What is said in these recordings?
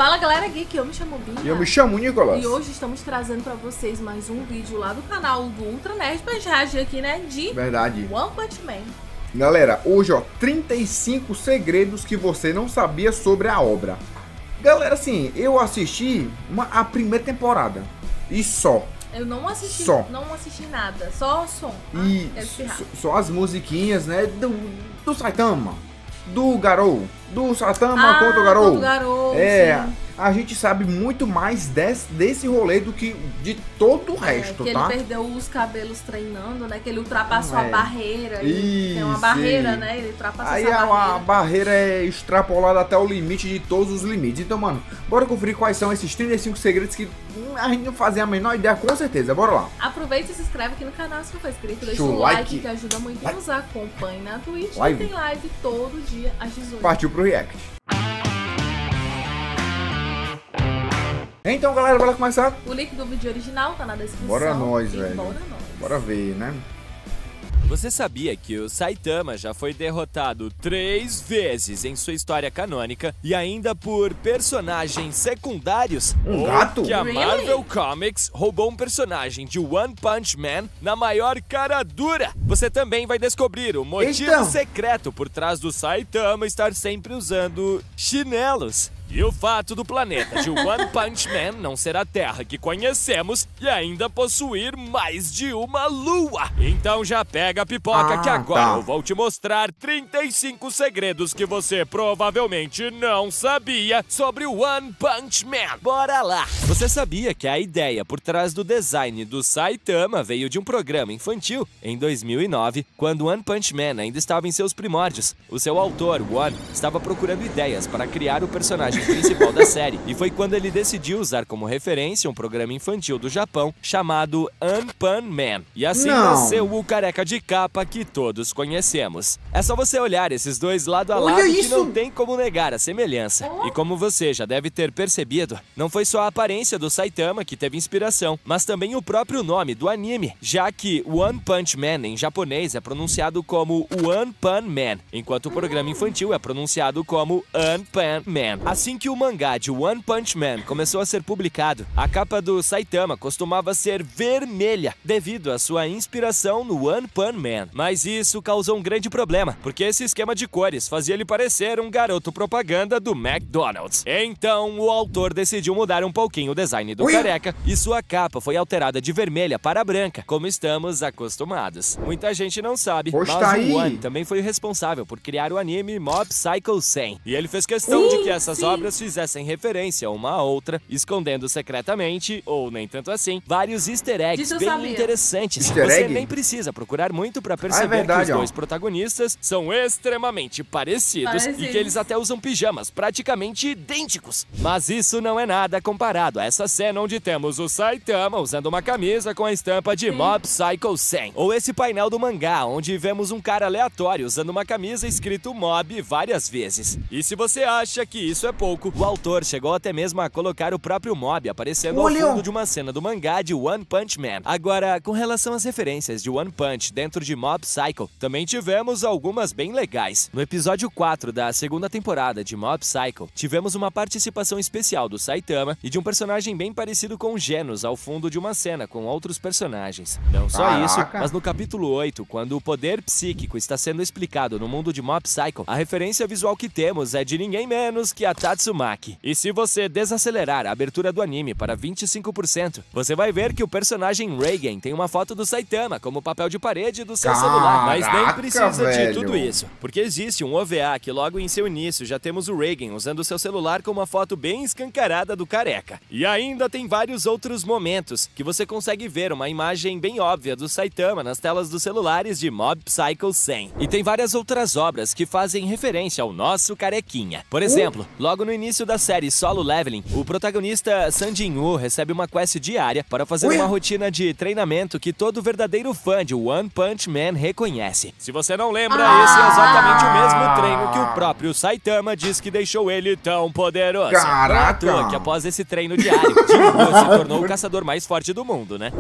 Fala galera geek, eu me chamo Bia. E eu me chamo Nicolas. E hoje estamos trazendo pra vocês mais um vídeo lá do canal do Ultra Nerd pra gente reagir aqui, né, de Verdade. One Punch Man. Galera, hoje ó, 35 segredos que você não sabia sobre a obra. Galera, assim, eu assisti a primeira temporada e só. Eu não assisti, não assisti nada, só som. E só as musiquinhas, né, do Saitama, do Garou, do Saitama contra o Garou. Sim. A gente sabe muito mais desse rolê do que de todo o resto, que tá? ele perdeu os cabelos treinando, né? Que ele ultrapassou a barreira. Tem uma barreira, né? Ele ultrapassou essa barreira. Aí a barreira é extrapolada até o limite de todos os limites. Então, mano, bora conferir quais são esses 35 segredos que a gente não fazia a menor ideia, com certeza. Bora lá. Aproveita e se inscreve aqui no canal se não for inscrito. Deixa um like que ajuda muito. E nos acompanhe na Twitch. Que tem live todo dia às 18. Partiu pro react. Então, galera, bora começar? O link do vídeo original tá na descrição. Bora nós, velho. Bora ver, né? Você sabia que o Saitama já foi derrotado 3 vezes em sua história canônica e ainda por personagens secundários? Um gato? Que a Marvel Comics roubou um personagem de One Punch Man na maior cara dura. Você também vai descobrir o motivo secreto por trás do Saitama estar sempre usando chinelos. E o fato do planeta de One Punch Man não ser a Terra que conhecemos e ainda possuir mais de uma lua. Então já pega a pipoca que agora eu vou te mostrar 35 segredos que você provavelmente não sabia sobre o One Punch Man. Bora lá! Você sabia que a ideia por trás do design do Saitama veio de um programa infantil em 2009, quando One Punch Man ainda estava em seus primórdios. O seu autor, One, estava procurando ideias para criar o personagem principal da série, e foi quando ele decidiu usar como referência um programa infantil do Japão chamado One Punch Man. E assim nasceu o careca de capa que todos conhecemos. É só você olhar esses dois lado a lado que não tem como negar a semelhança. E como você já deve ter percebido, não foi só a aparência do Saitama que teve inspiração, mas também o próprio nome do anime, já que One Punch Man em japonês é pronunciado como One Punch Man, enquanto o programa infantil é pronunciado como One Punch Man. Assim que o mangá de One Punch Man começou a ser publicado, a capa do Saitama costumava ser vermelha, devido à sua inspiração no One Punch Man. Mas isso causou um grande problema, porque esse esquema de cores fazia ele parecer um garoto propaganda do McDonald's. Então, o autor decidiu mudar um pouquinho o design do careca, e sua capa foi alterada de vermelha para branca, como estamos acostumados. Muita gente não sabe, mas o One também foi o responsável por criar o anime Mob Psycho 100. E ele fez questão de que essas obras fizessem referência uma a outra, escondendo secretamente, ou nem tanto assim, vários easter eggs bem interessantes. Você nem precisa procurar muito pra perceber que os dois protagonistas são extremamente parecidos e que eles até usam pijamas praticamente idênticos. Mas isso não é nada comparado a essa cena onde temos o Saitama usando uma camisa com a estampa de Mob Psycho 100, ou esse painel do mangá onde vemos um cara aleatório usando uma camisa escrito Mob várias vezes. E se você acha que isso é pouco, o autor chegou até mesmo a colocar o próprio Mob aparecendo ao fundo de uma cena do mangá de One Punch Man. Agora, com relação às referências de One Punch dentro de Mob Psycho, também tivemos algumas bem legais. No episódio 4 da segunda temporada de Mob Psycho, tivemos uma participação especial do Saitama e de um personagem bem parecido com o Genos ao fundo de uma cena com outros personagens. Não só isso, mas no capítulo 8, quando o poder psíquico está sendo explicado no mundo de Mob Psycho, a referência visual que temos é de ninguém menos que a Tatsumaki. E se você desacelerar a abertura do anime para 25%, você vai ver que o personagem Reigen tem uma foto do Saitama como papel de parede do seu celular. Mas nem precisa de tudo isso, porque existe um OVA que logo em seu início já temos o Reigen usando seu celular com uma foto bem escancarada do careca. E ainda tem vários outros momentos que você consegue ver uma imagem bem óbvia do Saitama nas telas dos celulares de Mob Psycho 100. E tem várias outras obras que fazem referência ao nosso carequinha. Por exemplo, logo no início da série Solo Leveling, o protagonista San Jin-woo recebe uma quest diária para fazer uma rotina de treinamento que todo verdadeiro fã de One Punch Man reconhece. Se você não lembra, esse é exatamente o mesmo treino que o próprio Saitama diz que deixou ele tão poderoso. Caraca! Não é à toa que após esse treino diário, Jin-woo se tornou o caçador mais forte do mundo, né?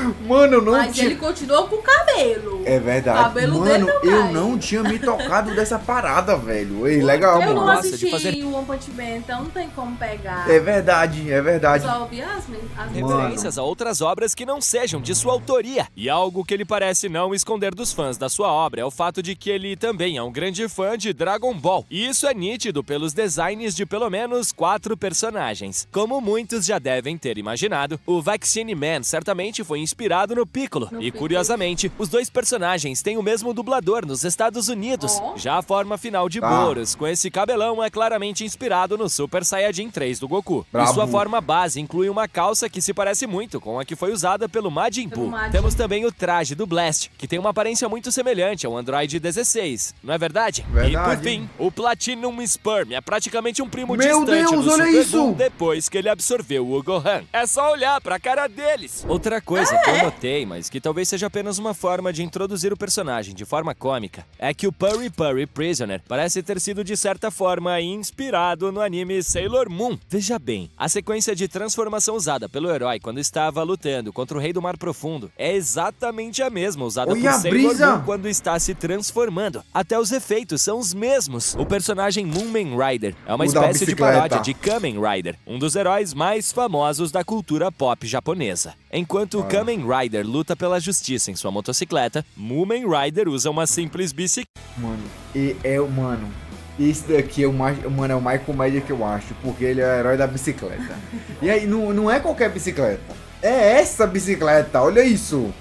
Mano, eu não Mas ele continuou com o cabelo. É verdade. O cabelo mano, dele eu não tinha me tocado dessa parada, velho. Ei, legal, eu mano. não assisti o One Punch Man, então não tem como pegar. É verdade, é verdade. Só ouvi as referências a outras obras que não sejam de sua autoria. E algo que ele parece não esconder dos fãs da sua obra é o fato de que ele também é um grande fã de Dragon Ball. E isso é nítido pelos designs de pelo menos 4 personagens. Como muitos já devem ter imaginado, o Vaccine Man certamente foi inspirado no Piccolo. E curiosamente, os dois personagens têm o mesmo dublador nos Estados Unidos. Já a forma final de Boros, com esse cabelão, é claramente inspirado no Super Saiyajin 3 do Goku. E sua forma base inclui uma calça que se parece muito com a que foi usada pelo Majin Buu. Temos também o traje do Blast, que tem uma aparência muito semelhante ao Android 16, não é verdade? E por fim, o Platinum Sperm é praticamente um primo distante do Super Buu depois que ele absorveu o Gohan. É só olhar pra cara deles. Outra coisa que eu notei, mas que talvez seja apenas uma forma de introduzir o personagem de forma cômica, é que o Purry Purry Prisoner parece ter sido de certa forma inspirado no anime Sailor Moon. Veja bem, a sequência de transformação usada pelo herói quando estava lutando contra o Rei do Mar Profundo é exatamente a mesma usada por Sailor Moon quando está se transformando. Até os efeitos são os mesmos. O personagem Moomin Rider é uma espécie de paródia de Kamen Rider, um dos heróis mais famosos da cultura pop japonesa. Enquanto o Kamen Rider luta pela justiça em sua motocicleta, Moomin Rider usa uma simples bicicleta. Mano, esse daqui é o mais comédia que eu acho, porque ele é o herói da bicicleta. E aí, não é qualquer bicicleta, é essa bicicleta, olha isso.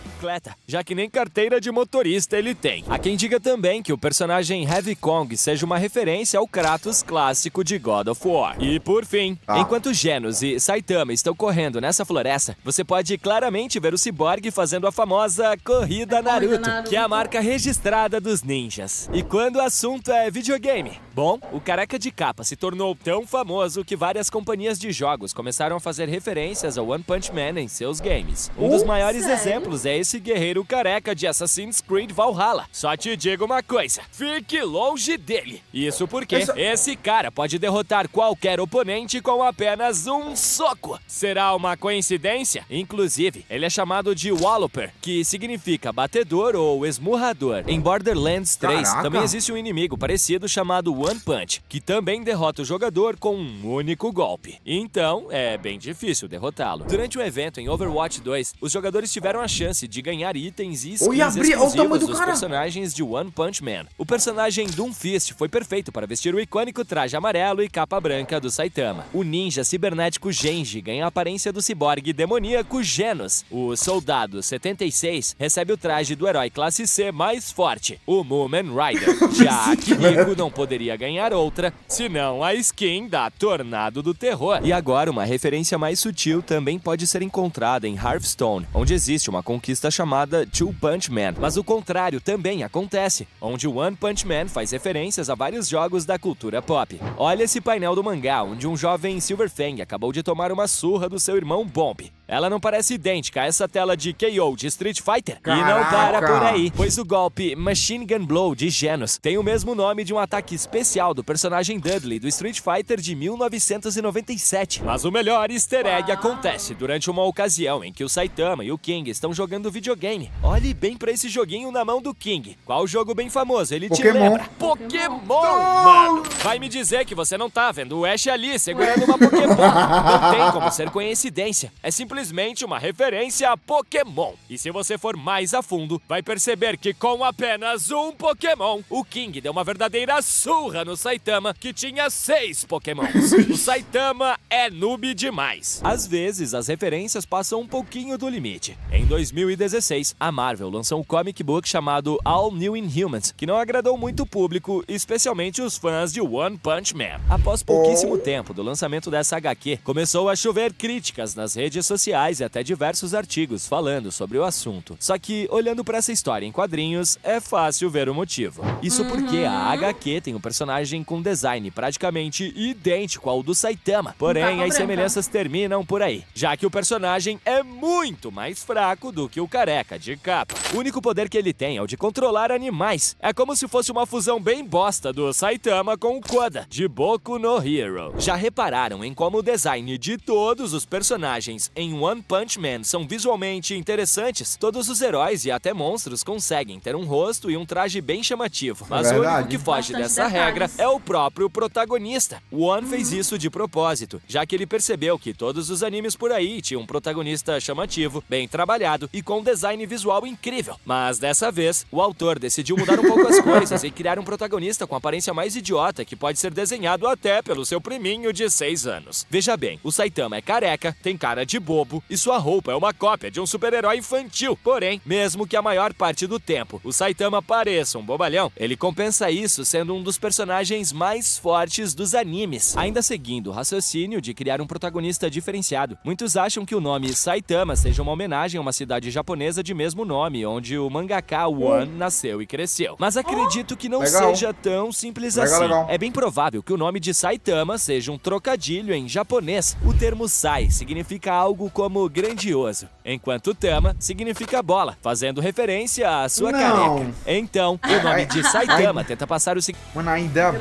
Já que nem carteira de motorista ele tem. Há quem diga também que o personagem Heavy Kong seja uma referência ao Kratos clássico de God of War. E por fim, enquanto Genos e Saitama estão correndo nessa floresta, você pode claramente ver o Cyborg fazendo a famosa Corrida Naruto, que é a marca registrada dos ninjas. E quando o assunto é videogame? Bom, o careca de capa se tornou tão famoso que várias companhias de jogos começaram a fazer referências ao One Punch Man em seus games. Um dos maiores exemplos é esse guerreiro careca de Assassin's Creed Valhalla. Só te digo uma coisa, fique longe dele. Isso porque esse cara pode derrotar qualquer oponente com apenas um soco. Será uma coincidência? Inclusive, ele é chamado de Walloper, que significa batedor ou esmurrador. Em Borderlands 3, também existe um inimigo parecido chamado One Punch, que também derrota o jogador com um único golpe. Então, é bem difícil derrotá-lo. Durante o evento em Overwatch 2, os jogadores tiveram a chance de ganhar itens e skins exclusivos dos personagens de One Punch Man. O personagem Doomfist foi perfeito para vestir o icônico traje amarelo e capa branca do Saitama. O ninja cibernético Genji ganha a aparência do ciborgue demoníaco Genos. O soldado 76 recebe o traje do herói classe C mais forte, o Moomin Rider. Já que Rico não poderia ganhar outra, senão a skin da Tornado do Terror. E agora, uma referência mais sutil também pode ser encontrada em Hearthstone, onde existe uma conquista chamada Two Punch Man. Mas o contrário também acontece, onde o One Punch Man faz referências a vários jogos da cultura pop. Olha esse painel do mangá, onde um jovem Silverfang acabou de tomar uma surra do seu irmão Bomb. Ela não parece idêntica a essa tela de KO de Street Fighter? E não para por aí, pois o golpe Machine Gun Blow de Genos tem o mesmo nome de um ataque especial do personagem Dudley do Street Fighter de 1997. Mas o melhor easter egg acontece durante uma ocasião em que o Saitama e o King estão jogando videogame. Olhe bem pra esse joguinho na mão do King. Qual jogo bem famoso ele te lembra? Pokémon, mano! Vai me dizer que você não tá vendo o Ash ali segurando uma Pokémon. Não tem como ser coincidência. É simplesmente uma referência a Pokémon. E se você for mais a fundo, vai perceber que com apenas um Pokémon, o King deu uma verdadeira surra no Saitama, que tinha 6 Pokémons. O Saitama é noob demais. Às vezes, as referências passam um pouquinho do limite. Em 2016, a Marvel lançou um comic book chamado All New Inhumans, que não agradou muito o público, especialmente os fãs de One Punch Man. Após pouquíssimo tempo do lançamento dessa HQ, começou a chover críticas nas redes sociais e até diversos artigos falando sobre o assunto. Só que, olhando para essa história em quadrinhos, é fácil ver o motivo. Isso porque a HQ tem um personagem com design praticamente idêntico ao do Saitama. Porém, as semelhanças terminam por aí, já que o personagem é muito mais fraco do que o careca de capa. O único poder que ele tem é o de controlar animais. É como se fosse uma fusão bem bosta do Saitama com o Koda, de Boku no Hero. Já repararam em como o design de todos os personagens em em One Punch Man são visualmente interessantes, todos os heróis e até monstros conseguem ter um rosto e um traje bem chamativo. Mas o único que foge dessa regra é o próprio protagonista. O One fez isso de propósito, já que ele percebeu que todos os animes por aí tinham um protagonista chamativo, bem trabalhado e com um design visual incrível. Mas dessa vez, o autor decidiu mudar um pouco as coisas e criar um protagonista com a aparência mais idiota que pode ser desenhado até pelo seu priminho de 6 anos. Veja bem, o Saitama é careca, tem cara de bobo e sua roupa é uma cópia de um super-herói infantil. Porém, mesmo que a maior parte do tempo o Saitama pareça um bobalhão, ele compensa isso sendo um dos personagens mais fortes dos animes. Ainda seguindo o raciocínio de criar um protagonista diferenciado, muitos acham que o nome Saitama seja uma homenagem a uma cidade japonesa de mesmo nome, onde o mangaka One nasceu e cresceu. Mas acredito que não seja tão simples assim. É bem provável que o nome de Saitama seja um trocadilho em japonês. O termo Sai significa algo como grandioso, enquanto Tama significa bola, fazendo referência à sua careca. Então, o nome de Saitama tenta passar o seguinte... Mano, ainda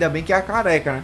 bem que é a careca, né?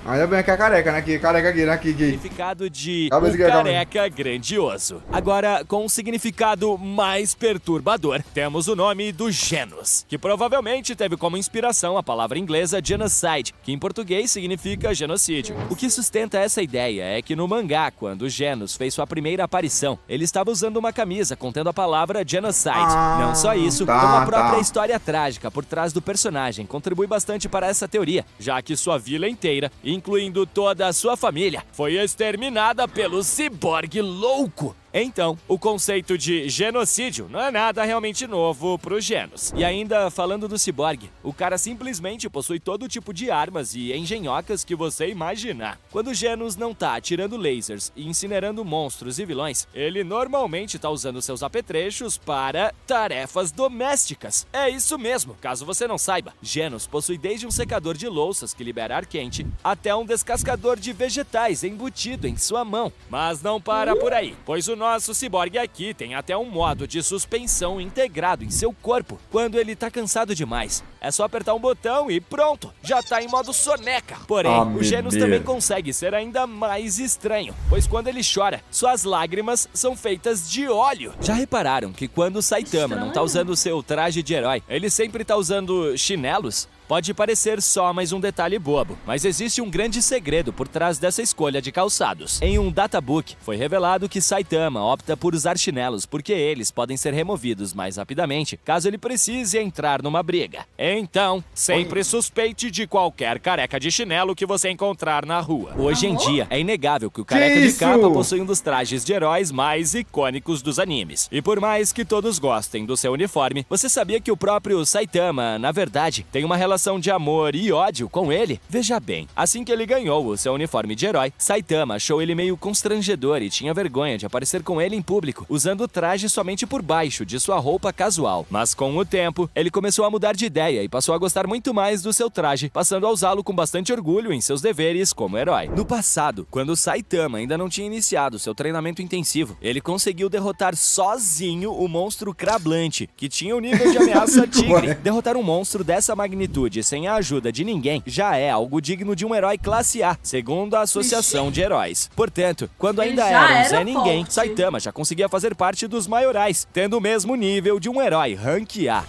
Ainda bem que é a careca, né? Que careca aqui, né? Aqui. Significado de o careca grandioso. Agora, com um significado mais perturbador, temos o nome do Genos, que provavelmente teve como inspiração a palavra inglesa genocide, que em português significa genocídio. O que sustenta essa ideia é que no mangá, quando Genos fez sua primeira aparição, ele estava usando uma camisa contendo a palavra genocide. Não só isso, como a própria história trágica por trás do personagem contribui bastante para essa teoria, já que sua vila inteira, incluindo toda a sua família, foi exterminada pelo ciborgue louco. Então, o conceito de genocídio não é nada realmente novo pro Genos. E ainda falando do ciborgue, o cara simplesmente possui todo tipo de armas e engenhocas que você imaginar. Quando o Genos não tá atirando lasers e incinerando monstros e vilões, ele normalmente tá usando seus apetrechos para tarefas domésticas. É isso mesmo, caso você não saiba. Genos possui desde um secador de louças que libera ar quente, até um descascador de vegetais embutido em sua mão. Mas não para por aí, pois o nosso ciborgue aqui tem até um modo de suspensão integrado em seu corpo. Quando ele tá cansado demais, é só apertar um botão e pronto, já tá em modo soneca. Porém, o Genos também consegue ser ainda mais estranho, pois quando ele chora, suas lágrimas são feitas de óleo. Já repararam que quando o Saitama não tá usando seu traje de herói, ele sempre tá usando chinelos? Pode parecer só mais um detalhe bobo, mas existe um grande segredo por trás dessa escolha de calçados. Em um databook, foi revelado que Saitama opta por usar chinelos porque eles podem ser removidos mais rapidamente caso ele precise entrar numa briga. Então, sempre suspeite de qualquer careca de chinelo que você encontrar na rua. Hoje em dia, é inegável que o careca de capa possui um dos trajes de heróis mais icônicos dos animes. E por mais que todos gostem do seu uniforme, você sabia que o próprio Saitama, na verdade, tem uma relação de amor e ódio com ele? Veja bem, assim que ele ganhou o seu uniforme de herói, Saitama achou ele meio constrangedor e tinha vergonha de aparecer com ele em público, usando o traje somente por baixo de sua roupa casual. Mas com o tempo, ele começou a mudar de ideia e passou a gostar muito mais do seu traje, passando a usá-lo com bastante orgulho em seus deveres como herói. No passado, quando Saitama ainda não tinha iniciado seu treinamento intensivo, ele conseguiu derrotar sozinho o monstro Crablante, que tinha o nível de ameaça tigre. Derrotar um monstro dessa magnitude sem a ajuda de ninguém já é algo digno de um herói classe A, segundo a Associação de Heróis. Portanto, quando ainda era um Zé Ninguém, Saitama já conseguia fazer parte dos maiorais, tendo o mesmo nível de um herói Rank A.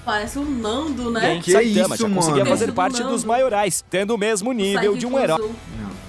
Parece um Nando, né? Saitama já conseguia fazer parte dos maiorais, tendo o mesmo nível de um herói.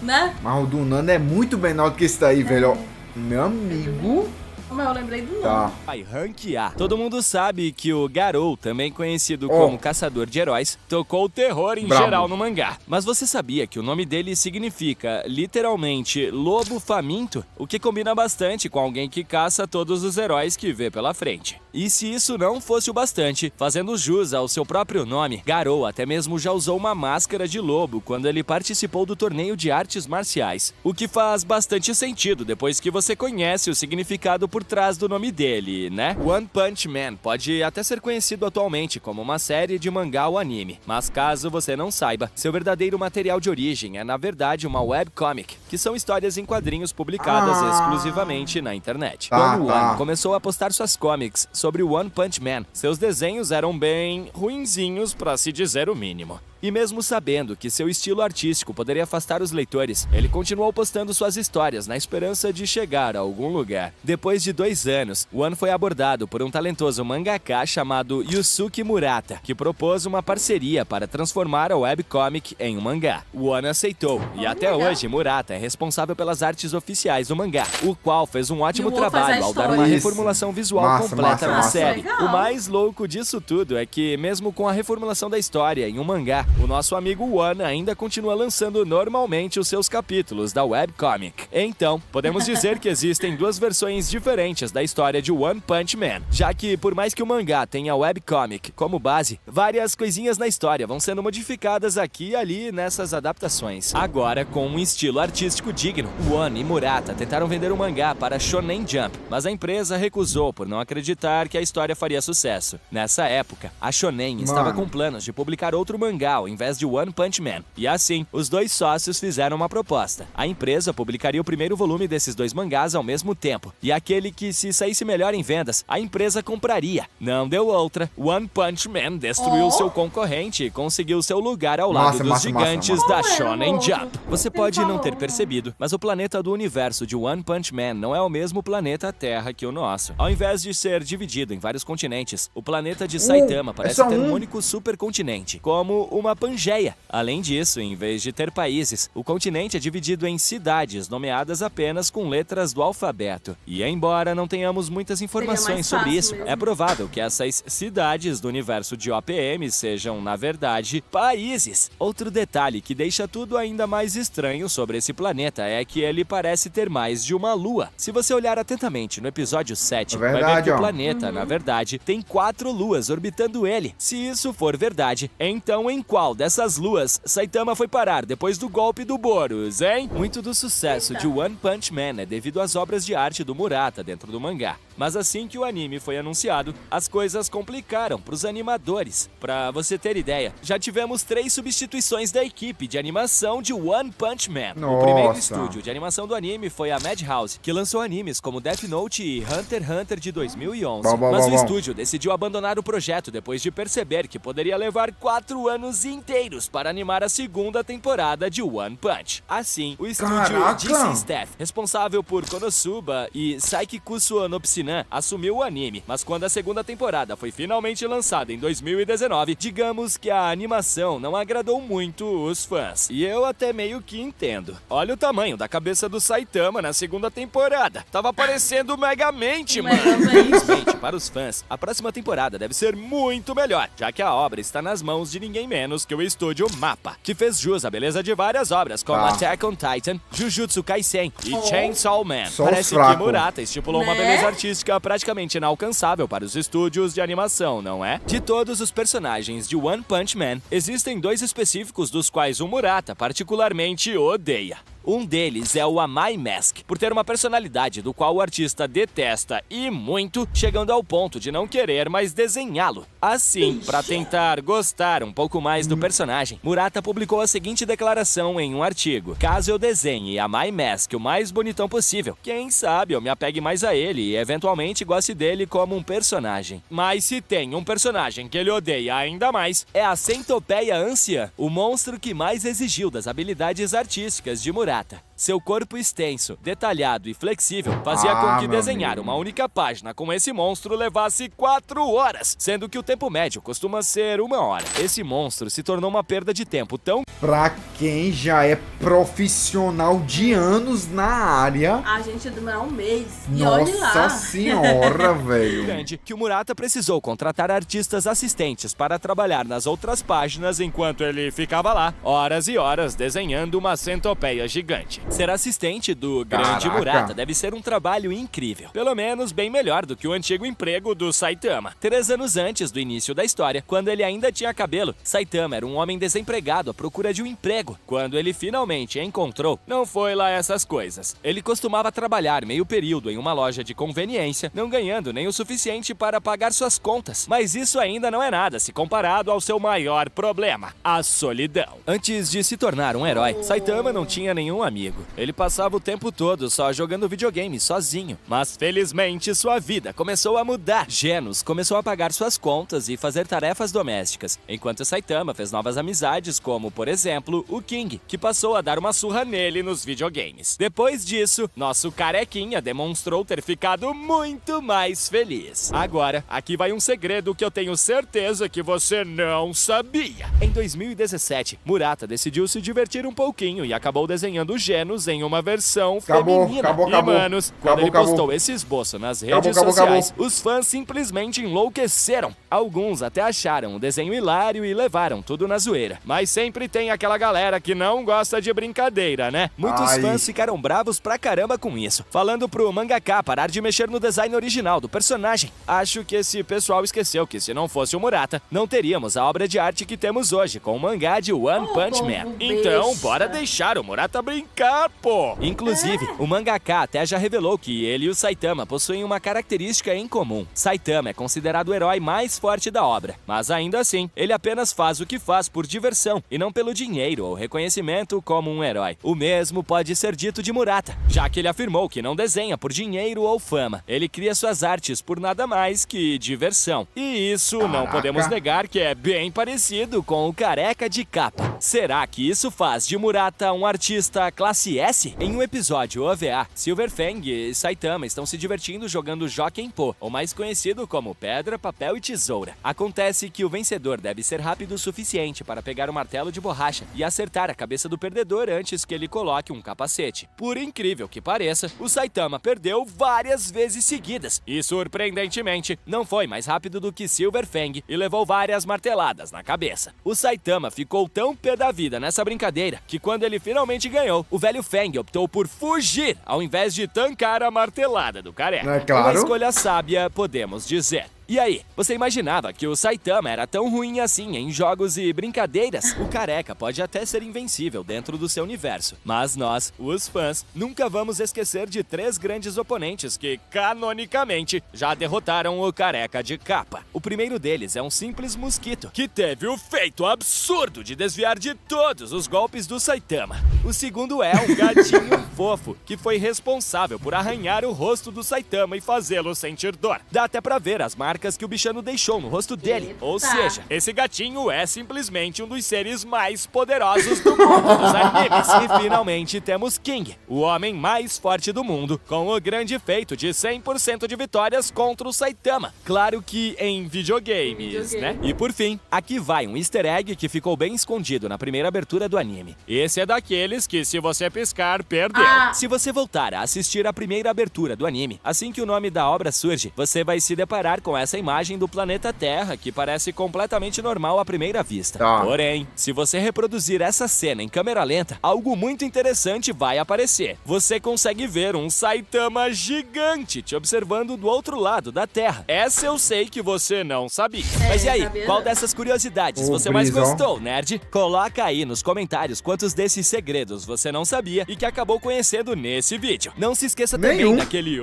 Né? Mas o do Nando é muito menor do que esse daí, velho. Meu amigo... Mas eu lembrei do nome. Rank A. Todo mundo sabe que o Garou, também conhecido como Caçador de Heróis, tocou o terror em geral no mangá. Mas você sabia que o nome dele significa, literalmente, lobo faminto? O que combina bastante com alguém que caça todos os heróis que vê pela frente. E se isso não fosse o bastante, fazendo jus ao seu próprio nome, Garou até mesmo já usou uma máscara de lobo quando ele participou do torneio de artes marciais. O que faz bastante sentido depois que você conhece o significado por trás do nome dele, né? One Punch Man pode até ser conhecido atualmente como uma série de mangá ou anime, mas caso você não saiba, seu verdadeiro material de origem é na verdade uma webcomic, que são histórias em quadrinhos publicadas exclusivamente na internet. Quando o One começou a postar suas comics sobre o One Punch Man, seus desenhos eram bem ruinzinhos, pra se dizer o mínimo. E mesmo sabendo que seu estilo artístico poderia afastar os leitores, ele continuou postando suas histórias na esperança de chegar a algum lugar. Depois de 2 anos, One foi abordado por um talentoso mangaka chamado Yusuke Murata, que propôs uma parceria para transformar a webcomic em um mangá. One aceitou, e até hoje Murata é responsável pelas artes oficiais do mangá, o qual fez um ótimo trabalho ao dar uma reformulação visual completa na série. O mais louco disso tudo é que, mesmo com a reformulação da história em um mangá, o nosso amigo One ainda continua lançando normalmente os seus capítulos da webcomic. Então, podemos dizer que existem 2 versões diferentes da história de One Punch Man, já que, por mais que o mangá tenha a webcomic como base, várias coisinhas na história vão sendo modificadas aqui e ali nessas adaptações. Agora, com um estilo artístico digno, One e Murata tentaram vender o mangá para Shonen Jump, mas a empresa recusou por não acreditar que a história faria sucesso. Nessa época, a Shonen estava com planos de publicar outro mangá ao invés de One Punch Man, e assim, os 2 sócios fizeram uma proposta. A empresa publicaria o primeiro volume desses 2 mangás ao mesmo tempo, e aquele que se saísse melhor em vendas, a empresa compraria. Não deu outra, One Punch Man destruiu seu concorrente e conseguiu seu lugar ao lado dos gigantes da Shonen Jump. Você pode não ter percebido, mas o planeta do universo de One Punch Man não é o mesmo planeta Terra que o nosso. Ao invés de ser dividido em vários continentes, o planeta de Saitama parece ter um único supercontinente, como uma Pangeia. Além disso, em vez de ter países, o continente é dividido em cidades nomeadas apenas com letras do alfabeto. E embora não tenhamos muitas informações sobre isso, é provável que essas cidades do universo de OPM sejam, na verdade, países. Outro detalhe que deixa tudo ainda mais estranho sobre esse planeta é que ele parece ter mais de uma lua. Se você olhar atentamente no episódio 7, vai ver que o planeta, na verdade, tem 4 luas orbitando ele. Se isso for verdade, então em qual dessas luas Saitama foi parar depois do golpe do Boros, hein? Muito do sucesso de One Punch Man é devido às obras de arte do Murata dentro do mangá. Mas assim que o anime foi anunciado, as coisas complicaram para os animadores. Pra você ter ideia, já tivemos 3 substituições da equipe de animação de One Punch Man. O primeiro estúdio de animação do anime foi a Madhouse, que lançou animes como Death Note e Hunter x Hunter de 2011. Mas o estúdio decidiu abandonar o projeto depois de perceber que poderia levar 4 anos inteiros para animar a segunda temporada de One Punch. Assim, o estúdio DC Staff, responsável por Konosuba e Saikikusu no Psinan, assumiu o anime, mas quando a segunda temporada foi finalmente lançada em 2019, digamos que a animação não agradou muito os fãs. E eu até meio que entendo. Olha o tamanho da cabeça do Saitama na segunda temporada. Tava parecendo o Megamente, mano. Infelizmente, para os fãs, a próxima temporada deve ser muito melhor, já que a obra está nas mãos de ninguém menos que o estúdio MAPPA, que fez jus à beleza de várias obras, como Attack on Titan, Jujutsu Kaisen e Chainsaw Man. Parece que Murata estipulou uma beleza artística praticamente inalcançável para os estúdios de animação, não é? De todos os personagens de One Punch Man, existem 2 específicos dos quais o Murata particularmente odeia. Um deles é o Amai Mask, por ter uma personalidade do qual o artista detesta e muito, chegando ao ponto de não querer mais desenhá-lo. Assim, para tentar gostar um pouco mais do personagem, Murata publicou a seguinte declaração em um artigo: caso eu desenhe Amai Mask o mais bonitão possível, quem sabe eu me apegue mais a ele e eventualmente goste dele como um personagem. Mas se tem um personagem que ele odeia ainda mais, é a Centopeia Anciã, o monstro que mais exigiu das habilidades artísticas de Murata. Seu corpo extenso, detalhado e flexível fazia com que desenhar uma única página com esse monstro levasse 4 horas, sendo que o tempo médio costuma ser 1 hora. Esse monstro se tornou uma perda de tempo tão... Pra quem já é profissional de anos na área... A gente ia demorar 1 mês. E nossa olhe lá. senhora, velho. Grande que o Murata precisou contratar artistas assistentes para trabalhar nas outras páginas enquanto ele ficava lá, horas e horas, desenhando uma centopeia gigante. Ser assistente do grande Murata deve ser um trabalho incrível. Pelo menos bem melhor do que o antigo emprego do Saitama. 3 anos antes do início da história, quando ele ainda tinha cabelo, Saitama era um homem desempregado à procura de um emprego. Quando ele finalmente encontrou, não foi lá essas coisas. Ele costumava trabalhar meio período em uma loja de conveniência, não ganhando nem o suficiente para pagar suas contas. Mas isso ainda não é nada se comparado ao seu maior problema, a solidão. Antes de se tornar um herói, Saitama não tinha nenhum amigo. amigo. Ele passava o tempo todo só jogando videogame sozinho. Mas felizmente sua vida começou a mudar. Genos começou a pagar suas contas e fazer tarefas domésticas, enquanto Saitama fez novas amizades, como, por exemplo, o King, que passou a dar uma surra nele nos videogames. Depois disso, nosso carequinha demonstrou ter ficado muito mais feliz. Agora, aqui vai um segredo que eu tenho certeza que você não sabia. Em 2017, Murata decidiu se divertir um pouquinho e acabou desenhando Genos em uma versão feminina. Manos, quando ele postou esse esboço nas redes sociais, os fãs simplesmente enlouqueceram. Alguns até acharam o desenho hilário e levaram tudo na zoeira. Mas sempre tem aquela galera que não gosta de brincadeira, né? Muitos fãs ficaram bravos pra caramba com isso, falando pro mangaka parar de mexer no design original do personagem. Acho que esse pessoal esqueceu que se não fosse o Murata, não teríamos a obra de arte que temos hoje com o mangá de One Punch Man. Então, bora deixar o Murata brincar, pô! Inclusive, o mangaka até já revelou que ele e o Saitama possuem uma característica em comum. Saitama é considerado o herói mais forte da obra, mas ainda assim, ele apenas faz o que faz por diversão e não pelo dinheiro ou reconhecimento como um herói. O mesmo pode ser dito de Murata, já que ele afirmou que não desenha por dinheiro ou fama. Ele cria suas artes por nada mais que diversão. E isso não podemos negar que é bem parecido com o careca de capa. Será que isso faz de Murata um artista classe S? Em um episódio OVA, Silverfang e Saitama estão se divertindo jogando Jokenpô, ou mais conhecido como pedra, papel e tesoura. Acontece que o vencedor deve ser rápido o suficiente para pegar o martelo de borracha e acertar a cabeça do perdedor antes que ele coloque um capacete. Por incrível que pareça, o Saitama perdeu várias vezes seguidas e, surpreendentemente, não foi mais rápido do que Silverfang e levou várias marteladas na cabeça. O Saitama ficou tão pé da vida nessa brincadeira que, quando ele finalmente ganhou, o velho Fang optou por fugir ao invés de tancar a martelada do careca. Não é claro? Uma escolha sábia, podemos dizer. E aí, você imaginava que o Saitama era tão ruim assim em jogos e brincadeiras? O careca pode até ser invencível dentro do seu universo, mas nós, os fãs, nunca vamos esquecer de 3 grandes oponentes que, canonicamente, já derrotaram o careca de capa. O primeiro deles é um simples mosquito, que teve o feito absurdo de desviar de todos os golpes do Saitama. O segundo é um gatinho fofo, que foi responsável por arranhar o rosto do Saitama e fazê-lo sentir dor. Dá até pra ver as marcas que o bichano deixou no rosto dele. Ou seja, esse gatinho é simplesmente um dos seres mais poderosos do mundo dos animes. E finalmente temos King, o homem mais forte do mundo, com o grande feito de 100% de vitórias contra o Saitama. Claro que em videogames, né? E por fim, aqui vai um easter egg que ficou bem escondido na primeira abertura do anime. Esse é daqueles que, se você piscar, perdeu. Se você voltar a assistir a primeira abertura do anime, assim que o nome da obra surge, você vai se deparar com essa imagem do planeta Terra, que parece completamente normal à primeira vista. Porém, se você reproduzir essa cena em câmera lenta, algo muito interessante vai aparecer. Você consegue ver um Saitama gigante te observando do outro lado da Terra. Essa eu sei que você não sabia. Mas e aí, qual dessas curiosidades você mais gostou, nerd? Coloca aí nos comentários quantos desses segredos você não sabia e que acabou conhecendo nesse vídeo. Não se esqueça também daquele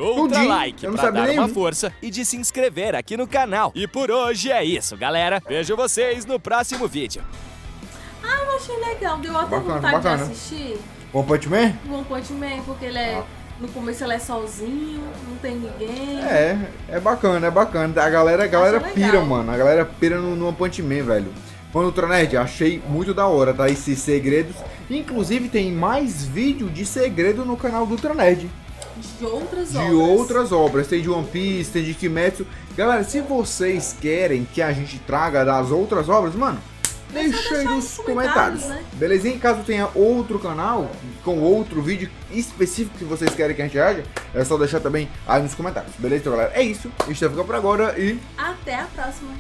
like pra dar uma força e de se inscrever aqui no canal. E por hoje é isso, galera. Vejo vocês no próximo vídeo. Eu achei legal. Deu até vontade de assistir. One Punch Man? One Punch Man, porque ele é... No começo ele é sozinho, não tem ninguém. É bacana, é bacana. A galera pira, mano. A galera pira no One Punch Man, velho. Mano, Ultranerd, achei muito da hora, tá? Esses segredos. Inclusive tem mais vídeo de segredo no canal do Ultranerd. De outras obras. Tem de One Piece, tem de Kimetsu. Galera, se vocês querem que a gente traga das outras obras, mano, deixa aí nos comentários, né? Belezinha? Caso tenha outro canal com outro vídeo específico que vocês querem que a gente haja, é só deixar também aí nos comentários. Beleza, galera? É isso. A gente vai ficar por agora e... até a próxima.